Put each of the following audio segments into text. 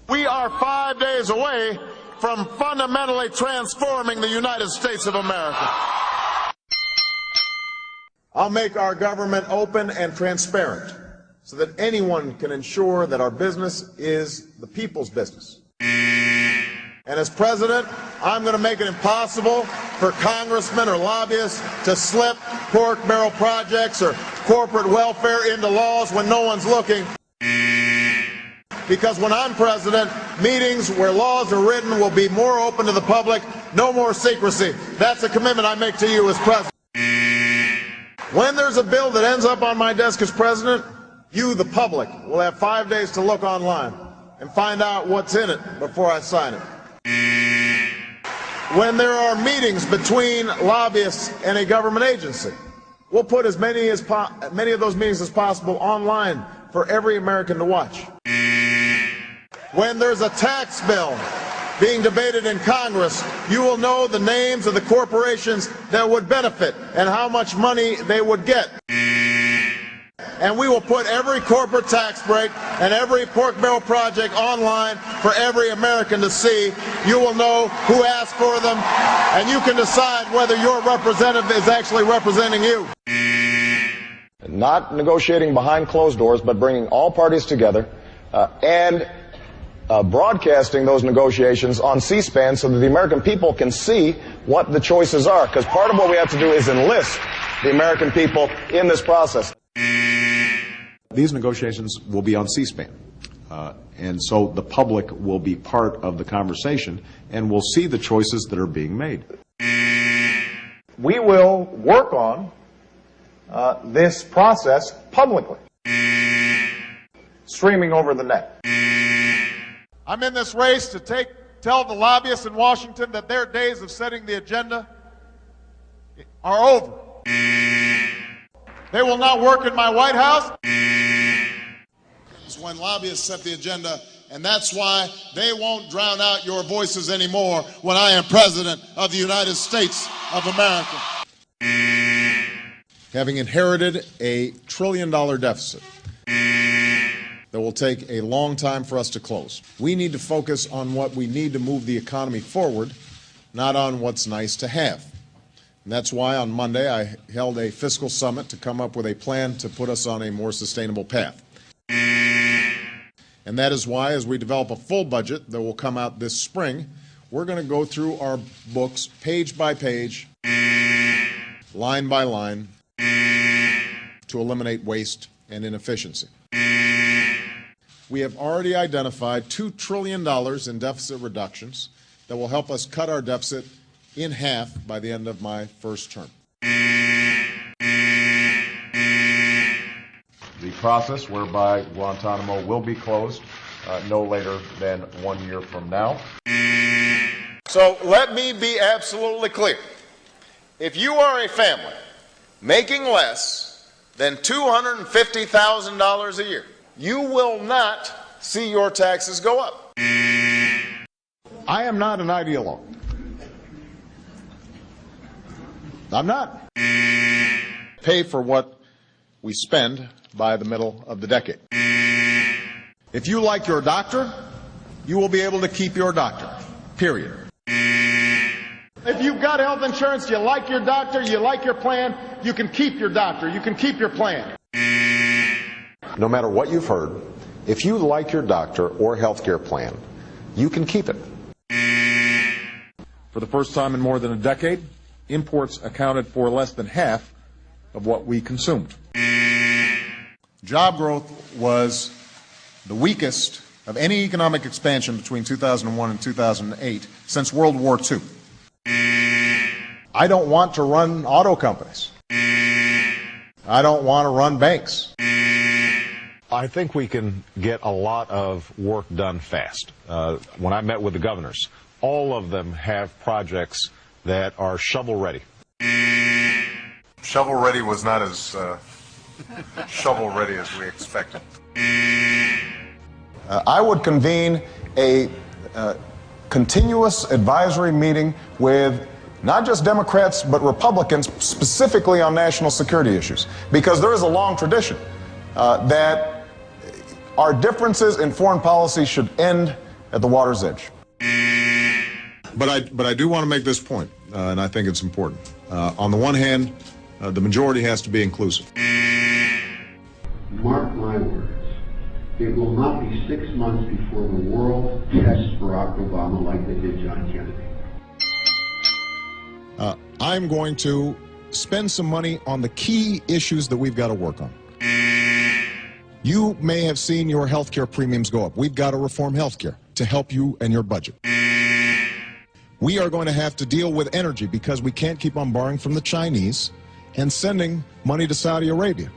We are 5 days away from fundamentally transforming the United States of America. I'll make our government open and transparent so that anyone can ensure that our business is the people's business. And as president, I'm going to make it impossible for congressmen or lobbyists to slip pork barrel projects or corporate welfare into laws when no one's looking. Because when I'm president, meetings where laws are written will be more open to the public, no more secrecy. That's a commitment I make to you as president. When there's a bill that ends up on my desk as president, you, the public, will have 5 days to look online and find out what's in it before I sign it. When there are meetings between lobbyists and a government agency, we'll put as many of those meetings as possible online for every American to watch. When there's a tax bill being debated in Congress, you will know the names of the corporations that would benefit and how much money they would get. And we will put every corporate tax break and every pork barrel project online for every American to see. You will know who asked for them, and you can decide whether your representative is actually representing you. Not negotiating behind closed doors, but bringing all parties together and broadcasting those negotiations on C-SPAN so that the American people can see what the choices are. Because part of what we have to do is enlist the American people in this process. These negotiations will be on C-SPAN, and so the public will be part of the conversation and will see the choices that are being made. We will work on this process publicly, streaming over the net. I'm in this race to tell the lobbyists in Washington that their days of setting the agenda are over. They will not work in my White House. It's when lobbyists set the agenda, and that's why they won't drown out your voices anymore when I am president of the United States of America. Having inherited a $1 trillion deficit that will take a long time for us to close, we need to focus on what we need to move the economy forward, not on what's nice to have. And that's why on Monday I held a fiscal summit to come up with a plan to put us on a more sustainable path. And that is why, as we develop a full budget that will come out this spring, we're going to go through our books page by page, line by line, to eliminate waste and inefficiency. We have already identified $2 trillion in deficit reductions that will help us cut our deficit in half by the end of my first term. The process whereby Guantanamo will be closed no later than 1 year from now. So let me be absolutely clear. If you are a family making less than $250,000 a year, you will not see your taxes go up. I am not an ideologue. I'm not. Pay for what we spend by the middle of the decade. If you like your doctor, you will be able to keep your doctor, period. If you've got health insurance, you like your doctor, you like your plan, you can keep your doctor, you can keep your plan. No matter what you've heard, if you like your doctor or health care plan, you can keep it. For the first time in more than a decade, imports accounted for less than half of what we consumed. Job growth was the weakest of any economic expansion between 2001 and 2008 since World War II. I don't want to run auto companies. I don't want to run banks. I think we can get a lot of work done fast. When I met with the governors, all of them have projects that are shovel-ready. Shovel-ready was not as shovel-ready as we expected. I would convene a continuous advisory meeting with not just Democrats but Republicans, specifically on national security issues, because there is a long tradition that our differences in foreign policy should end at the water's edge. But I do want to make this point, and I think it's important. On the one hand, the majority has to be inclusive. Mark my words, it will not be 6 months before the world tests Barack Obama like they did John Kennedy. I'm going to spend some money on the key issues that we've got to work on. You may have seen your health care premiums go up. We've got to reform health care to help you and your budget. We are going to have to deal with energy because we can't keep on borrowing from the Chinese and sending money to Saudi Arabia.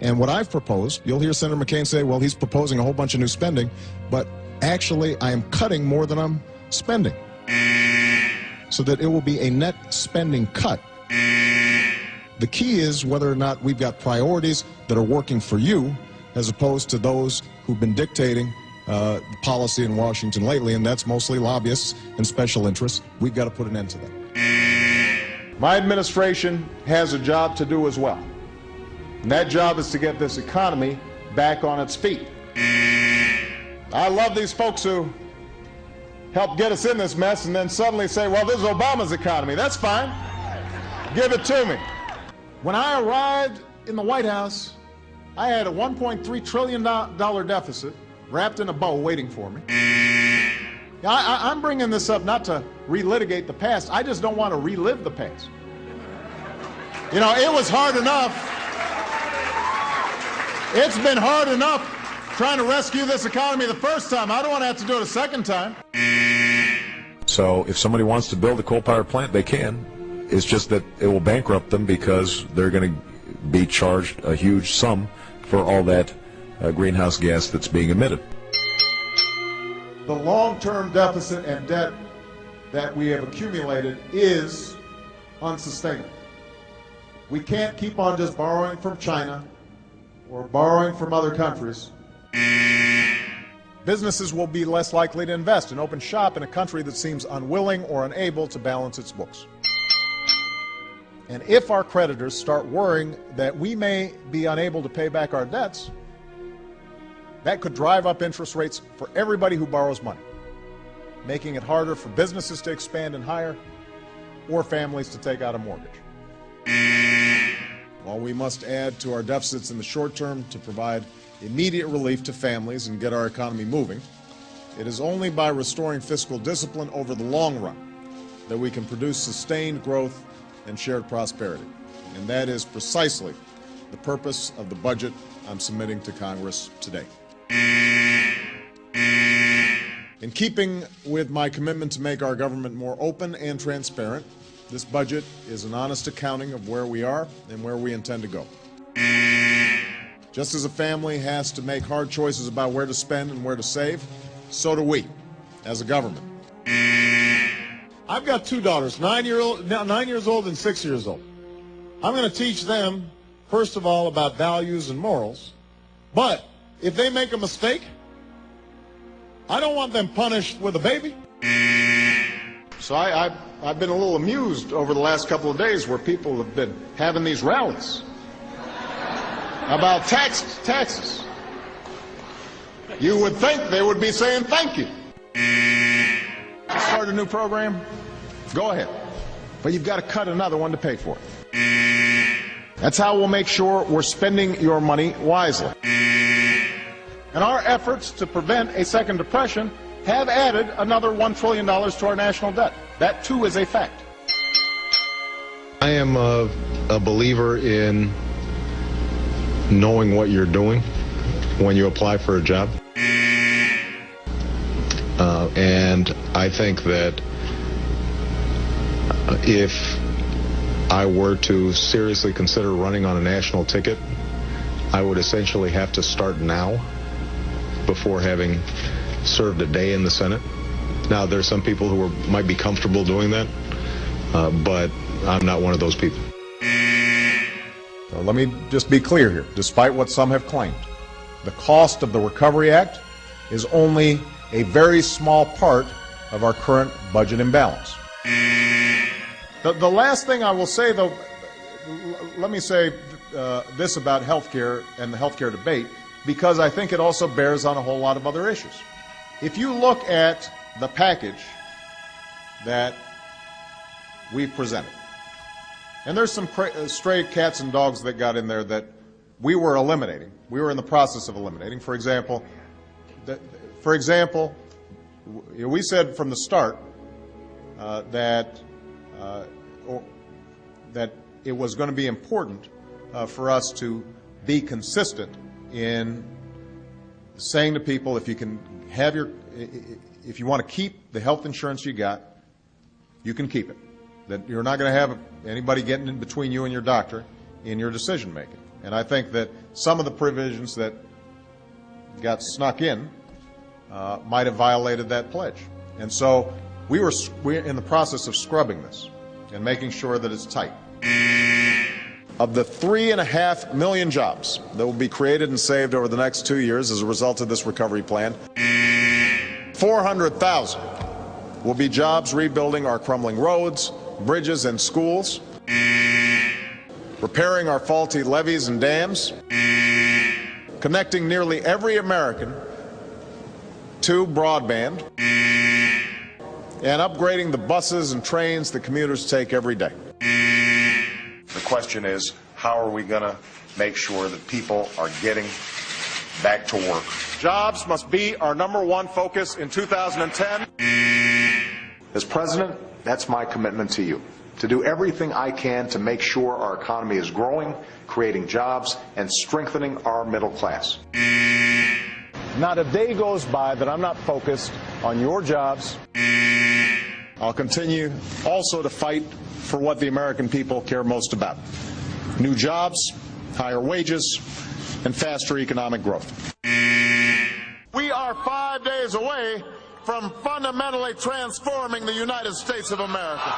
And what I've proposed, you'll hear Senator McCain say, well, he's proposing a whole bunch of new spending, but actually I am cutting more than I'm spending, so that it will be a net spending cut. The key is whether or not we've got priorities that are working for you as opposed to those who've been dictating policy in Washington lately, and that's mostly lobbyists and special interests. We've got to put an end to that. My administration has a job to do as well, and that job is to get this economy back on its feet. I love these folks who help get us in this mess and then suddenly say, well, this is Obama's economy. That's fine. Give it to me. When I arrived in the White House, I had a $1.3 trillion deficit wrapped in a bow waiting for me. I'm bringing this up not to relitigate the past. I just don't want to relive the past. You know, it was hard enough. It's been hard enough trying to rescue this economy the first time. I don't want to have to do it a second time. So if somebody wants to build a coal power plant, they can. It's just that it will bankrupt them because they're going to be charged a huge sum for all that greenhouse gas that's being emitted. The long-term deficit and debt that we have accumulated is unsustainable. We can't keep on just borrowing from China or borrowing from other countries. Businesses will be less likely to invest and open shop in a country that seems unwilling or unable to balance its books. And if our creditors start worrying that we may be unable to pay back our debts, that could drive up interest rates for everybody who borrows money, making it harder for businesses to expand and hire or families to take out a mortgage. While we must add to our deficits in the short term to provide immediate relief to families and get our economy moving, it is only by restoring fiscal discipline over the long run that we can produce sustained growth and shared prosperity. And that is precisely the purpose of the budget I'm submitting to Congress today. In keeping with my commitment to make our government more open and transparent, this budget is an honest accounting of where we are and where we intend to go. Just as a family has to make hard choices about where to spend and where to save, so do we, as a government. I've got two daughters, 9 years old and 6 years old. I'm going to teach them, first of all, about values and morals. But if they make a mistake, I don't want them punished with a baby. So I've been a little amused over the last couple of days where people have been having these rallies about taxes. You would think they would be saying thank you. Start a new program? Go ahead. But you've got to cut another one to pay for it. That's how we'll make sure we're spending your money wisely. And our efforts to prevent a second depression have added another $1 trillion to our national debt. That, too, is a fact. I am a believer in knowing what you're doing when you apply for a job. And I think that if I were to seriously consider running on a national ticket, I would essentially have to start now before having served a day in the Senate. Now, there's some people who might be comfortable doing that, but I'm not one of those people. So let me just be clear here. Despite what some have claimed, the cost of the Recovery Act is only a very small part of our current budget imbalance. The last thing I will say, though, let me say this about health care and the health care debate, because I think it also bears on a whole lot of other issues. If you look at the package that we've presented, and there's some stray cats and dogs that got in there that we were eliminating. We were in the process of eliminating. For example, we said from the start that it was going to be important for us to be consistent in saying to people, if you want to keep the health insurance you got, you can keep it. That you're not going to have anybody getting in between you and your doctor in your decision making. And I think that some of the provisions that got snuck in might have violated that pledge. And so we're in the process of scrubbing this and making sure that it's tight. Of the 3.5 million jobs that will be created and saved over the next 2 years as a result of this recovery plan, 400,000 will be jobs rebuilding our crumbling roads, bridges, and schools, repairing our faulty levees and dams, connecting nearly every American to broadband, and upgrading the buses and trains that commuters take every day. The question is, how are we going to make sure that people are getting back to work? Jobs must be our #1 focus in 2010. As president, that's my commitment to you, to do everything I can to make sure our economy is growing, creating jobs, and strengthening our middle class. Not a day goes by that I'm not focused on your jobs. I'll continue also to fight for what the American people care most about: new jobs, higher wages, and faster economic growth. We are 5 days away from fundamentally transforming the United States of America.